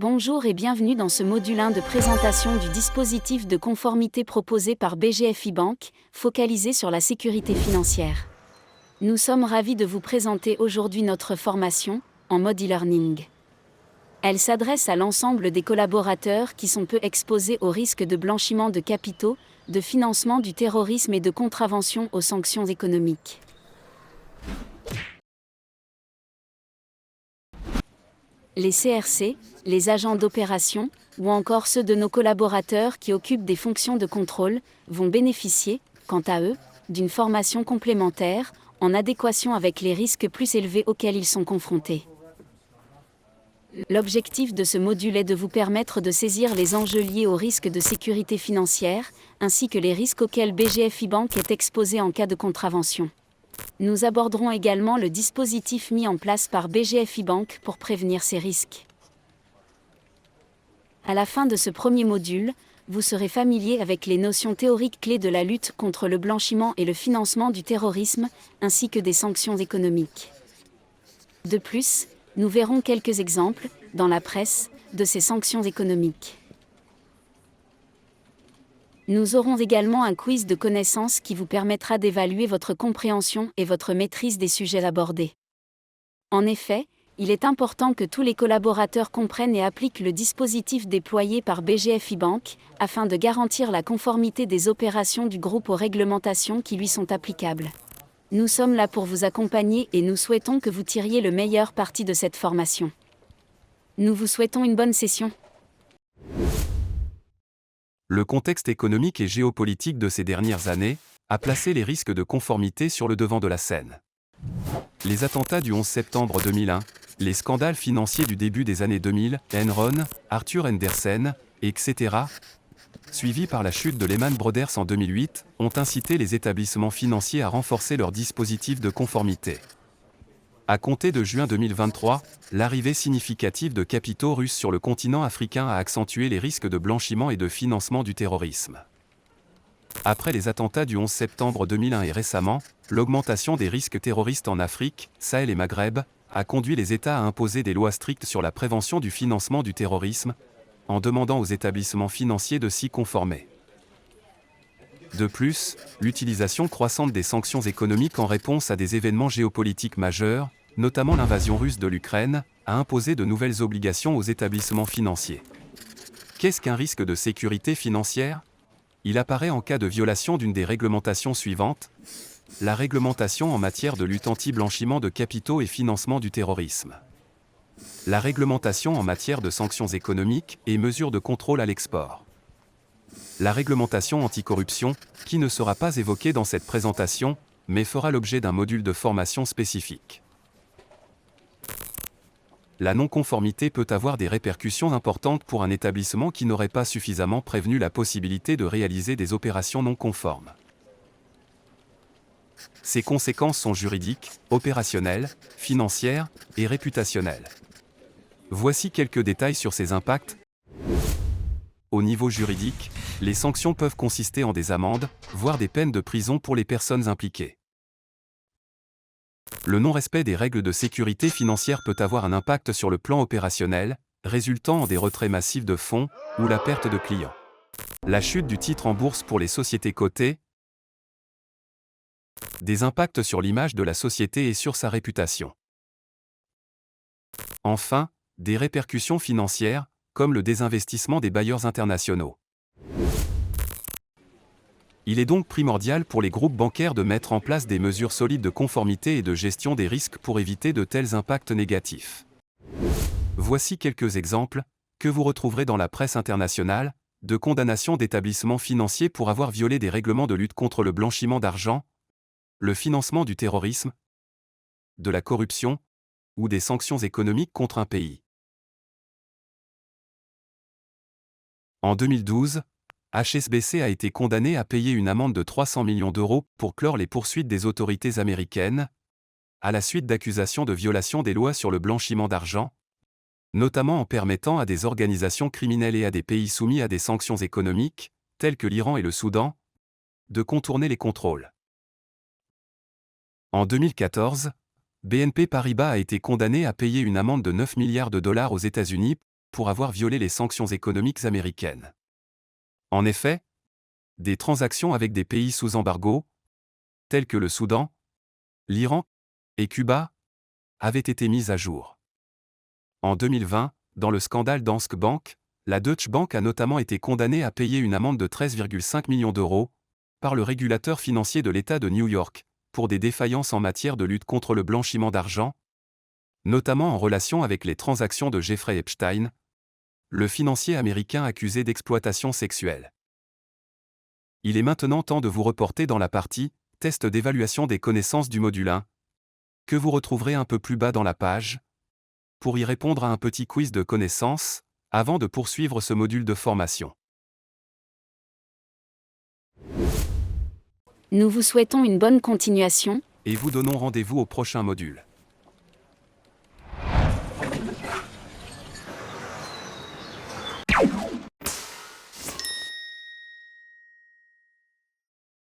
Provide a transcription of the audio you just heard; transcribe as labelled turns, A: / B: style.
A: Bonjour et bienvenue dans ce module 1 de présentation du dispositif de conformité proposé par BGFI Bank, focalisé sur la sécurité financière. Nous sommes ravis de vous présenter aujourd'hui notre formation, en mode e-learning. Elle s'adresse à l'ensemble des collaborateurs qui sont peu exposés au risque de blanchiment de capitaux, de financement du terrorisme et de contravention aux sanctions économiques. Les CRC, les agents d'opération, ou encore ceux de nos collaborateurs qui occupent des fonctions de contrôle, vont bénéficier, quant à eux, d'une formation complémentaire, en adéquation avec les risques plus élevés auxquels ils sont confrontés. L'objectif de ce module est de vous permettre de saisir les enjeux liés aux risques de sécurité financière, ainsi que les risques auxquels BGFI Bank est exposé en cas de contravention. Nous aborderons également le dispositif mis en place par BGFI Bank pour prévenir ces risques. À la fin de ce premier module, vous serez familier avec les notions théoriques clés de la lutte contre le blanchiment et le financement du terrorisme, ainsi que des sanctions économiques. De plus, nous verrons quelques exemples, dans la presse, de ces sanctions économiques. Nous aurons également un quiz de connaissances qui vous permettra d'évaluer votre compréhension et votre maîtrise des sujets abordés. En effet, il est important que tous les collaborateurs comprennent et appliquent le dispositif déployé par BGFI Bank, afin de garantir la conformité des opérations du groupe aux réglementations qui lui sont applicables. Nous sommes là pour vous accompagner et nous souhaitons que vous tiriez le meilleur parti de cette formation. Nous vous souhaitons une bonne session.
B: Le contexte économique et géopolitique de ces dernières années a placé les risques de conformité sur le devant de la scène. Les attentats du 11 septembre 2001, les scandales financiers du début des années 2000, Enron, Arthur Andersen, etc., suivis par la chute de Lehman Brothers en 2008, ont incité les établissements financiers à renforcer leurs dispositifs de conformité. À compter de juin 2023, l'arrivée significative de capitaux russes sur le continent africain a accentué les risques de blanchiment et de financement du terrorisme. Après les attentats du 11 septembre 2001 et récemment, l'augmentation des risques terroristes en Afrique, Sahel et Maghreb, a conduit les États à imposer des lois strictes sur la prévention du financement du terrorisme, en demandant aux établissements financiers de s'y conformer. De plus, l'utilisation croissante des sanctions économiques en réponse à des événements géopolitiques majeurs, notamment l'invasion russe de l'Ukraine, a imposé de nouvelles obligations aux établissements financiers. Qu'est-ce qu'un risque de sécurité financière ? Il apparaît en cas de violation d'une des réglementations suivantes, la réglementation en matière de lutte anti-blanchiment de capitaux et financement du terrorisme, la réglementation en matière de sanctions économiques et mesures de contrôle à l'export, la réglementation anticorruption, qui ne sera pas évoquée dans cette présentation, mais fera l'objet d'un module de formation spécifique. La non-conformité peut avoir des répercussions importantes pour un établissement qui n'aurait pas suffisamment prévenu la possibilité de réaliser des opérations non conformes. Ces conséquences sont juridiques, opérationnelles, financières et réputationnelles. Voici quelques détails sur ces impacts. Au niveau juridique, les sanctions peuvent consister en des amendes, voire des peines de prison pour les personnes impliquées. Le non-respect des règles de sécurité financière peut avoir un impact sur le plan opérationnel, résultant en des retraits massifs de fonds ou la perte de clients. La chute du titre en bourse pour les sociétés cotées, des impacts sur l'image de la société et sur sa réputation. Enfin, des répercussions financières, comme le désinvestissement des bailleurs internationaux. Il est donc primordial pour les groupes bancaires de mettre en place des mesures solides de conformité et de gestion des risques pour éviter de tels impacts négatifs. Voici quelques exemples, que vous retrouverez dans la presse internationale, de condamnations d'établissements financiers pour avoir violé des règlements de lutte contre le blanchiment d'argent, le financement du terrorisme, de la corruption, ou des sanctions économiques contre un pays. En 2012, HSBC a été condamné à payer une amende de 300 millions d'euros pour clore les poursuites des autorités américaines, à la suite d'accusations de violation des lois sur le blanchiment d'argent, notamment en permettant à des organisations criminelles et à des pays soumis à des sanctions économiques, tels que l'Iran et le Soudan, de contourner les contrôles. En 2014, BNP Paribas a été condamné à payer une amende de 9 milliards de dollars aux États-Unis pour avoir violé les sanctions économiques américaines. En effet, des transactions avec des pays sous embargo, tels que le Soudan, l'Iran et Cuba, avaient été mises à jour. En 2020, dans le scandale Danske Bank, la Deutsche Bank a notamment été condamnée à payer une amende de 13,5 millions d'euros par le régulateur financier de l'État de New York pour des défaillances en matière de lutte contre le blanchiment d'argent, notamment en relation avec les transactions de Jeffrey Epstein, le financier américain accusé d'exploitation sexuelle. Il est maintenant temps de vous reporter dans la partie « Test d'évaluation des connaissances du module 1 » que vous retrouverez un peu plus bas dans la page, pour y répondre à un petit quiz de connaissances, avant de poursuivre ce module de formation.
A: Nous vous souhaitons une bonne continuation.
B: Et vous donnons rendez-vous au prochain module.